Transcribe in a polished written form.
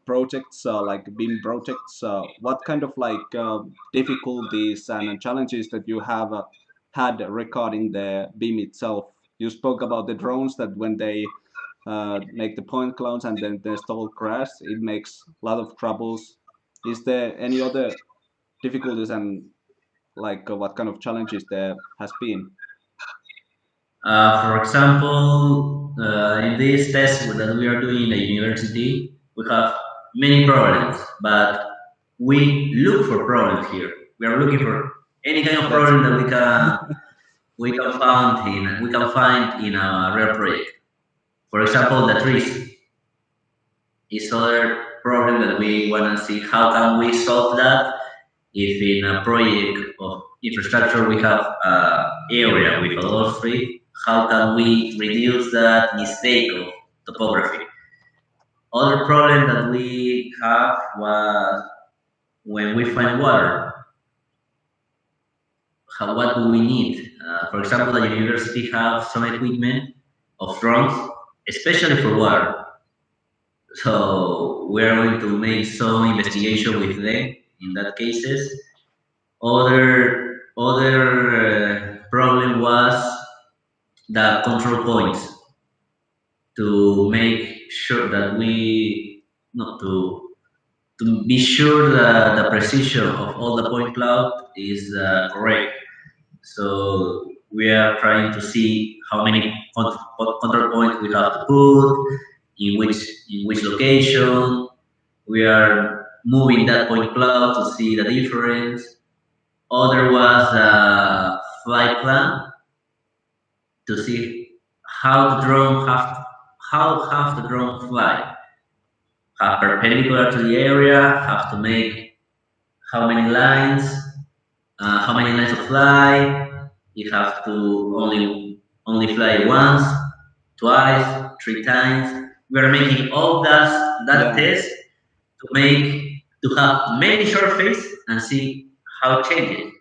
projects like BIM projects, what kind of difficulties and challenges that you have had regarding the BIM itself? You spoke about the drones that when they make the point clouds and then the install crash, it makes a lot of troubles. Is there any other difficulties and what kind of challenges there has been? For example, in this test that we are doing in the university, we have many problems, but we look for problems here. We are looking for any kind of That's problem that cool. we can find in a real project. For example, the trees is other problem that we want to see how can we solve that if in a project of infrastructure we have area with a lot of tree, how can we reduce that mistake of topography? Other problem that we have was when we find water, what do we need? For example, the university have some equipment of drones, especially for water. So we are going to make some investigation with them in that cases. Other problem was the control points to make sure that we not to be sure that the precision of all the point cloud is correct. So we are trying to see how many control points we have to put in which location. We are moving that point cloud to see the difference. Other was a flight plan to see how the drone have the drone fly. Have perpendicular to the area, have to make how many lines of fly. You have to only fly once, twice, three times. We are making all that Yeah. test to have many surface and see how it changes.